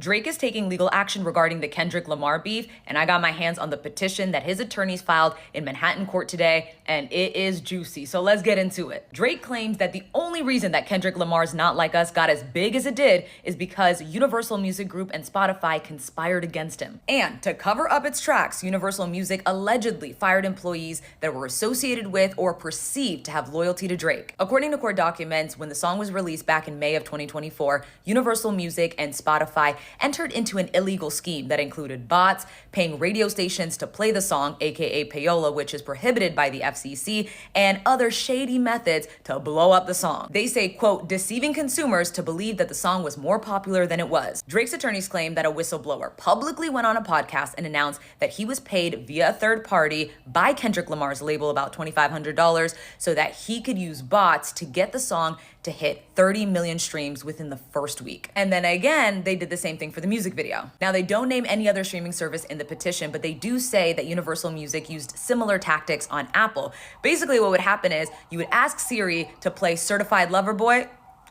Drake is taking legal action regarding the Kendrick Lamar beef, and I got my hands on the petition that his attorneys filed in Manhattan court today, and it is juicy, so let's get into it. Drake claims that the only reason that Kendrick Lamar's Not Like Us got as big as it did is because Universal Music Group and Spotify conspired against him. And to cover up its tracks, Universal Music allegedly fired employees that were associated with or perceived to have loyalty to Drake. According to court documents, when the song was released back in May of 2024, Universal Music and Spotify entered into an illegal scheme that included bots, paying radio stations to play the song, aka payola, which is prohibited by the FCC, and other shady methods to blow up the song. They say, quote, deceiving consumers to believe that the song was more popular than it was. Drake's attorneys claim that a whistleblower publicly went on a podcast and announced that he was paid via a third party by Kendrick Lamar's label about $2,500 so that he could use bots to get the song to hit 30 million streams within the first week. And then again, they did the same thing for the music video. Now, they don't name any other streaming service in the petition, but they do say that Universal Music used similar tactics on Apple. Basically, what would happen is you would ask Siri to play Certified Lover Boy,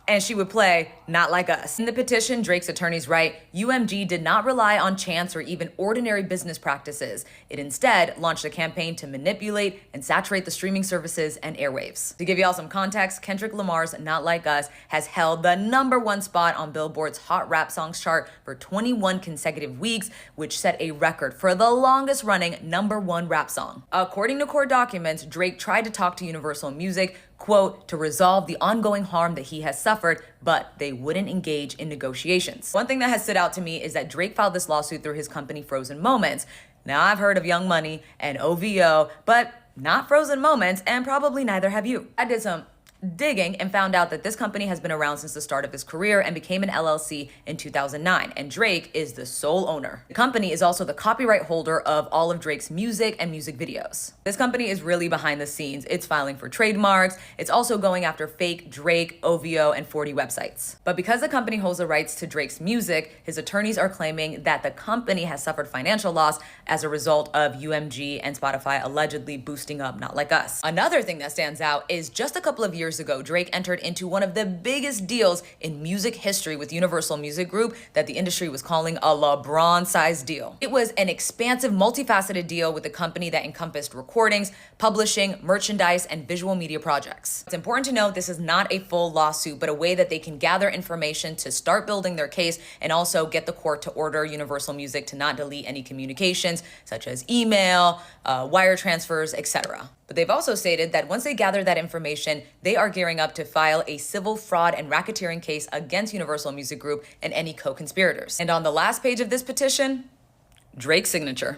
and she would play Not Like Us. In the petition, Drake's attorneys write, UMG did not rely on chance or even ordinary business practices. It instead launched a campaign to manipulate and saturate the streaming services and airwaves. To give y'all some context, Kendrick Lamar's Not Like Us has held the #1 spot on Billboard's Hot Rap Songs chart for 21 consecutive weeks, which set a record for the longest running #1 rap song. According to court documents, Drake tried to talk to Universal Music, quote, to resolve the ongoing harm that he has suffered, but they wouldn't engage in negotiations. One thing that has stood out to me is that Drake filed this lawsuit through his company Frozen Moments. Now, I've heard of Young Money and OVO, but not Frozen Moments, and probably neither have you. I did some digging and found out that this company has been around since the start of his career and became an LLC in 2009, and Drake is the sole owner. The company is also the copyright holder of all of Drake's music and music videos. This company is really behind the scenes. It's filing for trademarks. It's also going after fake Drake, OVO, and 40 websites. But because the company holds the rights to Drake's music, his attorneys are claiming that the company has suffered financial loss as a result of UMG and Spotify allegedly boosting up Not Like Us. Another thing that stands out is just a couple of years ago, Drake entered into one of the biggest deals in music history with Universal Music Group that the industry was calling a LeBron-sized deal. It was an expansive, multifaceted deal with a company that encompassed recordings, publishing, merchandise, and visual media projects. It's important to note this is not a full lawsuit, but a way that they can gather information to start building their case and also get the court to order Universal Music to not delete any communications, such as email, wire transfers, etc. But they've also stated that once they gather that information, they are gearing up to file a civil fraud and racketeering case against Universal Music Group and any co-conspirators. And on the last page of this petition, Drake's signature.